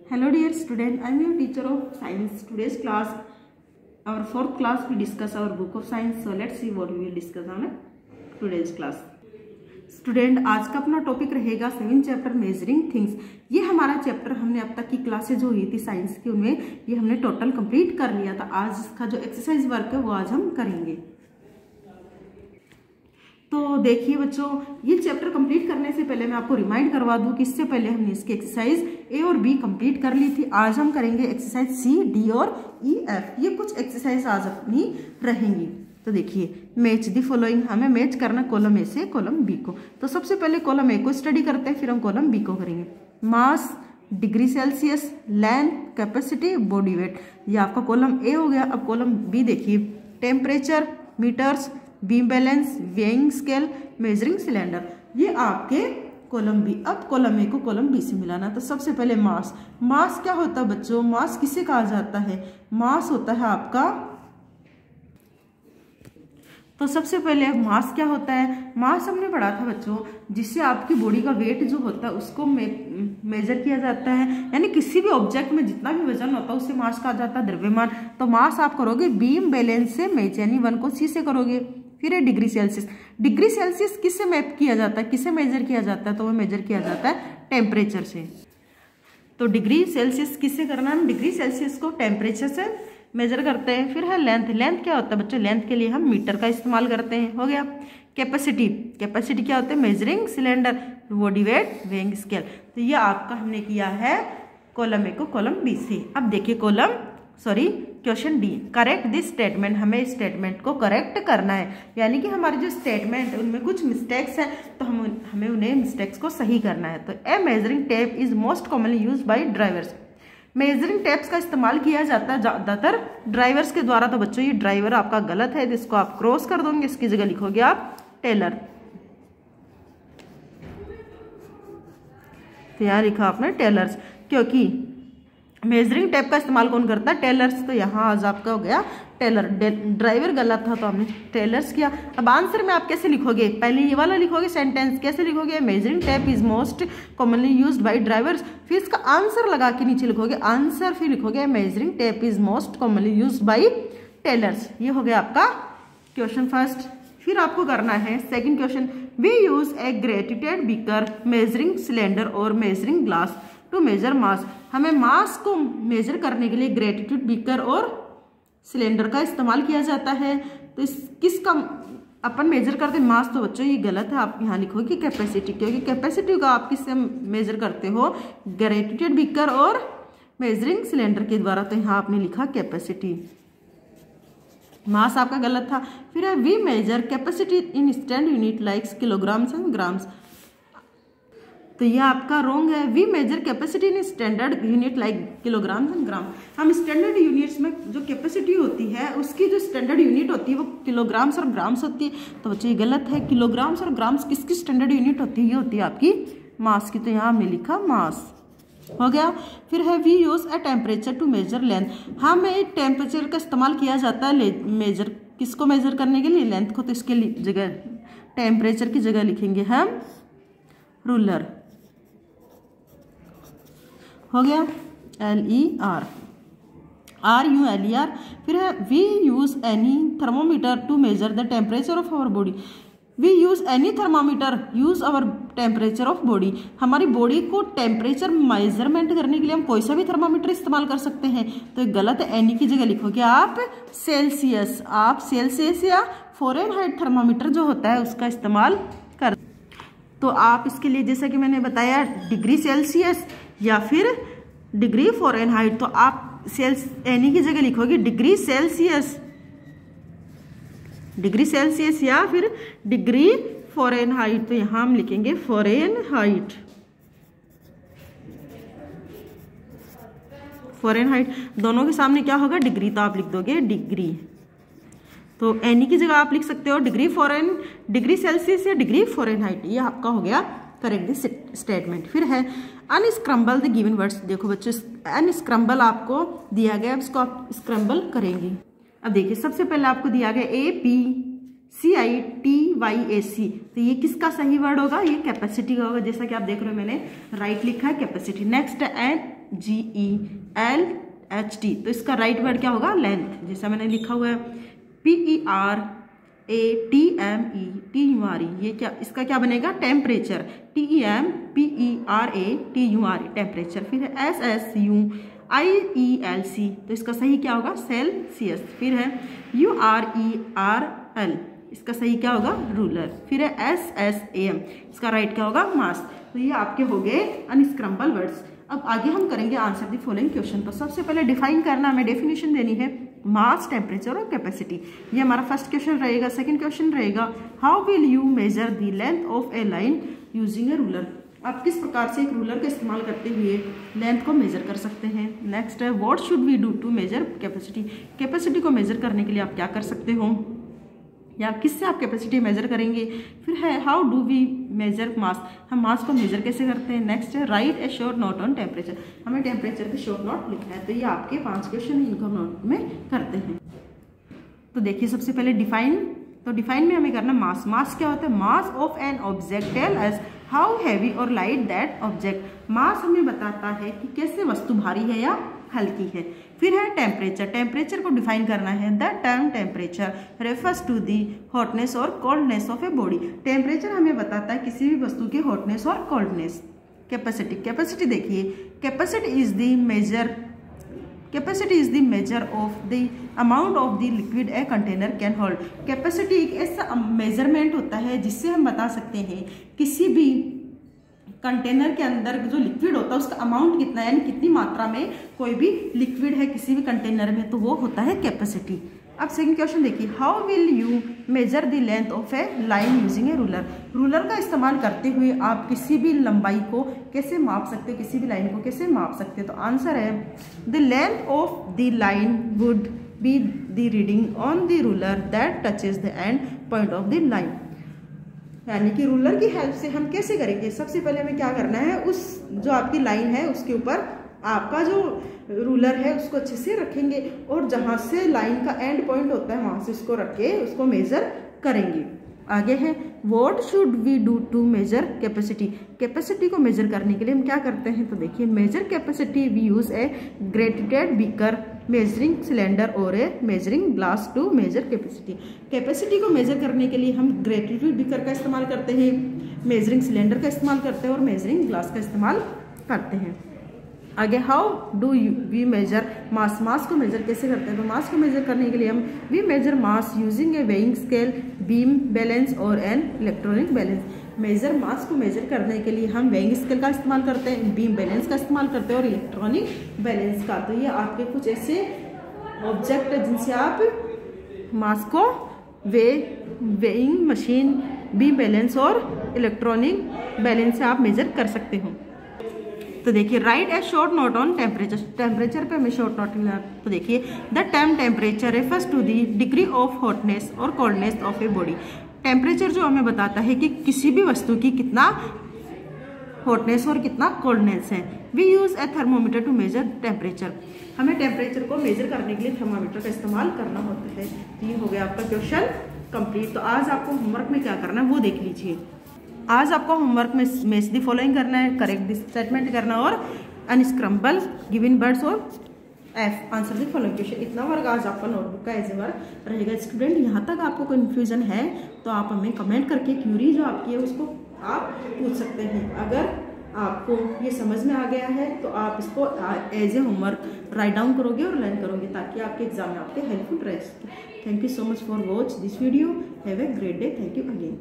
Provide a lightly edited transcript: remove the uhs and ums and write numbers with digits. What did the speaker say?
Hello dear student, I am your teacher of science. Today's class, our fourth class, we discuss our book of science. So let's see what we will discuss on today's class. Student, आज का अपना topic रहेगा 7th chapter measuring things. ये हमारा chapter हमने अब तक की क्लासेज जो हुई थी साइंस की उनमें ये हमने टोटल कंप्लीट कर लिया था। आज इसका जो एक्सरसाइज वर्क है वो आज हम करेंगे। तो देखिए बच्चों, ये चैप्टर कंप्लीट करने से पहले मैं आपको रिमाइंड करवा दूं कि इससे पहले हमने इसकी एक्सरसाइज ए और बी कंप्लीट कर ली थी। आज हम करेंगे एक्सरसाइज सी, डी और ई, एफ। ये कुछ एक्सरसाइज आज अपनी रहेंगी। तो देखिए, मैच दी फॉलोइंग, हमें मैच करना कॉलम ए से कॉलम बी को। तो सबसे पहले कॉलम ए को स्टडी करते हैं, फिर हम कॉलम बी को करेंगे। Mass, degree Celsius, length, capacity, body weight, ये आपका कॉलम ए हो गया। अब कॉलम बी देखिए, temperature, meters, beam balance, weighing scale, measuring cylinder, ये आपके कॉलम बी। अब कॉलम ए को कॉलम बी से मिलाना। तो सबसे पहले मास। मास क्या होता है बच्चों? मास किसे कहा जाता है? मास होता है आपका, तो सबसे पहले मास क्या होता है? मास हमने पढ़ा था बच्चों, जिससे आपकी बॉडी का वेट जो होता है उसको मेजर किया जाता है। यानी किसी भी ऑब्जेक्ट में जितना भी वजन होता है उससे मास कहा जाता है, द्रव्यमान। तो मास आप करोगे बीम बैलेंस से मैच, यानी 1 को सी से करोगे। फिर है डिग्री सेल्सियस। डिग्री सेल्सियस किससे मैप किया जाता है, किससे मेजर किया जाता है? तो वो मेजर किया जाता है टेम्परेचर से। तो डिग्री सेल्सियस किससे करना है? हम डिग्री सेल्सियस को टेम्परेचर से मेजर करते हैं। फिर है लेंथ। लेंथ क्या होता है बच्चों? लेंथ के लिए हम मीटर का इस्तेमाल करते हैं। हो गया। कैपेसिटी। कैपेसिटी क्या होता है? Measuring cylinder. Body weight, weighing scale. तो ये आपका हमने किया है कॉलम ए को कॉलम बी से। अब देखिए question D. Correct this statement, हमें इस स्टेटमेंट को करेक्ट करना है। यानी कि हमारे जो स्टेटमेंट है उनमें कुछ मिस्टेक्स हैं, तो हमें उन्हें मिस्टेक्स को सही करना है। तो a measuring tape is most commonly use by drivers. Measuring tapes का इस्तेमाल किया जाता है ज्यादातर ड्राइवर्स के द्वारा। तो बच्चों ये ड्राइवर आपका गलत है, इसको आप क्रॉस कर दोगे, इसकी जगह लिखोगे आप टेलर। तो यहाँ लिखा आपने टेलर्स, क्योंकि मेजरिंग टेप का इस्तेमाल कौन करता है? टेलर्स। तो यहाँ आज आपका हो गया टेलर। ड्राइवर गलत था तो हमने टेलर्स किया। अब आंसर में आप कैसे लिखोगे? पहले ये वाला लिखोगे सेंटेंस, कैसे लिखोगे? Measuring tape is most commonly used bye drivers. फिर इसका आंसर लगा के नीचे लिखोगे आंसर, फिर लिखोगे measuring tape is most commonly used by tailors. ये हो गया आपका क्वेश्चन फर्स्ट। फिर आपको करना है second question. We use a graduated beaker, measuring cylinder और measuring glass to measure mass. हमें मास को मेजर करने के लिए ग्रेटिट्यूड बीकर और सिलेंडर का इस्तेमाल किया जाता है। तो इस किसका अपन मेजर करते हैं? मास। तो बच्चों ये गलत है, आप यहाँ लिखोगे कैपेसिटी, क्योंकि कैपेसिटी का आप किससे मेजर करते हो? ग्रेटिट्यूड बीकर और मेजरिंग सिलेंडर के द्वारा। तो यहाँ आपने लिखा कैपेसिटी, मास आपका गलत था। फिर है we measure capacity in standard unit like kilograms and grams. तो ये आपका रॉन्ग है। We measure capacity in standard unit like kilogram and gram. हम स्टैंडर्ड यूनिट्स में जो कैपेसिटी होती है उसकी जो स्टैंडर्ड यूनिट होती है वो किलोग्राम्स और ग्राम्स होती है। तो बच्चों ये गलत है। किलोग्राम्स और ग्राम्स किसकी स्टैंडर्ड यूनिट होती है? ये होती है आपकी मास की। तो यहाँ हमने लिखा मास। हो गया। फिर है we use a temperature to measure length. हमें टेम्परेचर का इस्तेमाल किया जाता है मेजर, किसको मेजर करने के लिए? लेंथ को। तो इसके जगह टेम्परेचर की जगह लिखेंगे हम रूलर। हो गया LER, RULER। फिर है we use any thermometer to measure the temperature of our body. We use any thermometer use our temperature of body. हमारी बॉडी को टेम्परेचर मेजरमेंट करने के लिए हम कोई सा भी थर्मोमीटर इस्तेमाल कर सकते हैं। तो ये गलत है, एनी की जगह लिखोगे आप सेल्सियस। आप सेल्सियस या फ़ारेनहाइट थर्मोमीटर जो होता है उसका इस्तेमाल कर। तो आप इसके लिए जैसा कि मैंने बताया डिग्री सेल्सियस या फिर डिग्री फ़ारेनहाइट। तो आप एनी की जगह लिखोगे डिग्री सेल्सियस, डिग्री सेल्सियस या फिर डिग्री फ़ारेनहाइट। तो यहां हम लिखेंगे फ़ारेनहाइट। फ़ारेनहाइट दोनों के सामने क्या होगा? डिग्री। तो आप लिख दोगे डिग्री। तो एनी की जगह आप लिख सकते हो डिग्री सेल्सियस या डिग्री फ़ारेनहाइट। ये आपका हो गया करेक्ट दिस स्टेटमेंट। फिर है अनस्क्रम्बल द गिवन वर्ड्स। देखो बच्चों, अनस्क्रम्बल आपको दिया गया, इसको आप स्क्रम्बल करेंगे। अब देखिए, सबसे पहले आपको दिया गया APCITYAC। तो ये किसका सही वर्ड होगा? ये कैपेसिटी का होगा। जैसा कि आप देख रहे हो मैंने राइट लिखा है कैपेसिटी। नेक्स्ट LENGT, तो इसका राइट वर्ड क्या होगा? लेंथ। जैसा मैंने लिखा हुआ है PERATMETURE, ये क्या, इसका क्या बनेगा? टेम्परेचर। TEMPERATURE, temperature. फिर है SSUIELC, तो इसका सही क्या होगा? सेल्सियस। फिर है URERL, इसका सही क्या होगा? रूलर। फिर है SSAM, इसका राइट क्या होगा? मास। तो ये आपके हो गए अनस्क्रम्बल वर्ड्स। अब आगे हम करेंगे आंसर द फॉलोइंग क्वेश्चन। तो सबसे पहले डिफाइन करना, हमें डेफिनेशन देनी है मास, टेम्परेचर और कैपेसिटी। ये हमारा फर्स्ट क्वेश्चन रहेगा। सेकंड क्वेश्चन रहेगा how will you measure the length of A line using A ruler. आप किस प्रकार से एक रूलर का इस्तेमाल करते हुए लेंथ को मेजर कर सकते हैं। नेक्स्ट है what should we do to measure capacity. Capacity को मेजर करने के लिए आप क्या कर सकते हो, या किससे आप कैपेसिटी मेजर करेंगे। फिर है हाउ डू वी मेजर मास, हम मास को मेजर कैसे करते हैं। नेक्स्ट है right a short note on temperature, हमें टेम्परेचर पे शॉर्ट नोट लिखना है। तो ये आपके 5 क्वेश्चन इनको नोट में करते हैं। तो देखिए सबसे पहले डिफाइन, तो डिफाइन में हमें करना मास। मास क्या होता है? Mass of an object tell us how heavy और लाइट दैट ऑब्जेक्ट। मास हमें बताता है कि कैसे वस्तु भारी है या हल्की है। फिर है टेम्परेचर, टेम्परेचर को डिफाइन करना है। The term temperature refers to the hotness और coldness of a body. Temperature हमें बताता है किसी भी वस्तु की हॉटनेस और कोल्डनेस। कैपेसिटी, कैपेसिटी देखिए capacity is the measure of the amount of the liquid a container can hold. Capacity एक ऐसा मेजरमेंट होता है जिससे हम बता सकते हैं किसी भी कंटेनर के अंदर जो लिक्विड होता है उसका अमाउंट कितना है, यानी कितनी मात्रा में कोई भी लिक्विड है किसी भी कंटेनर में, तो वो होता है कैपेसिटी। अब सेकंड क्वेश्चन देखिए how will you measure the length of A line using A ruler. Ruler का इस्तेमाल करते हुए आप किसी भी लंबाई को कैसे माप सकते हो, किसी भी लाइन को कैसे माप सकते हो। तो आंसर है the length of the line would be the reading on the ruler that touches the end point of the line. यानी कि रूलर की हेल्प से हम कैसे करेंगे, सबसे पहले हमें क्या करना है, उस जो आपकी लाइन है उसके ऊपर आपका जो रूलर है उसको अच्छे से रखेंगे और जहाँ से लाइन का एंड पॉइंट होता है वहाँ से उसको रख के उसको मेजर करेंगे। आगे है what should we do to measure capacity. Capacity को मेजर करने के लिए हम क्या करते हैं, तो देखिए measure capacity we use a graded beaker, measuring cylinder और a measuring glass to measure capacity. Capacity को मेजर करने के लिए हम ग्रेटेड बीकर का इस्तेमाल करते हैं, मेजरिंग सिलेंडर का इस्तेमाल करते हैं और मेजरिंग ग्लास का इस्तेमाल करते हैं। आगे हाउ डू वी मेजर मास। मास को मेजर कैसे करते हैं, तो मास को मेजर करने के लिए हम we measure mass using a weighing scale, beam balance और an electronic balance. Measure mass को मेजर करने के लिए हम वेइंग स्केल का इस्तेमाल करते हैं, बीम बैलेंस का इस्तेमाल करते हैं और इलेक्ट्रॉनिक बैलेंस का। तो ये आपके कुछ ऐसे ऑब्जेक्ट है जिनसे आप मास को वेइंग मशीन, बीम बैलेंस और इलेक्ट्रॉनिक बैलेंस से आप मेजर कर सकते हो। तो देखिए write a short note on temperature, temperature पे हमें शॉर्ट नोट लिखना। तो देखिए the term temperature refers to the degree of hotness और coldness of a body. Temperature जो हमें बताता है कि किसी भी वस्तु की कितना हॉटनेस और कितना कोल्डनेस है। We use a thermometer to measure temperature, हमें टेम्परेचर को मेजर करने के लिए थर्मोमीटर का इस्तेमाल करना होता है। ये हो गया आपका क्वेश्चन कंप्लीट। तो आज आपको होमवर्क में क्या करना है वो देख लीजिए। आज आपको होमवर्क में मैच दी फॉलोइंग करना है, करेक्ट दी स्टेटमेंट करना और अनस्क्रम्बल गिवन वर्ड्स और F answer the following question. इतना वर्क आज आपका नोटबुक का एज ए वर्क रहेगा। स्टूडेंट यहाँ तक आपको कन्फ्यूजन है तो आप हमें कमेंट करके क्यूरी जो आपकी है उसको आप पूछ सकते हैं। अगर आपको ये समझ में आ गया है तो आप इसको as a homework write down करोगे और लर्न करोगे ताकि आपके एग्जाम में आपके हेल्पफुल रह सके। Thank you so much for watch this video. Have a great day. Thank you again.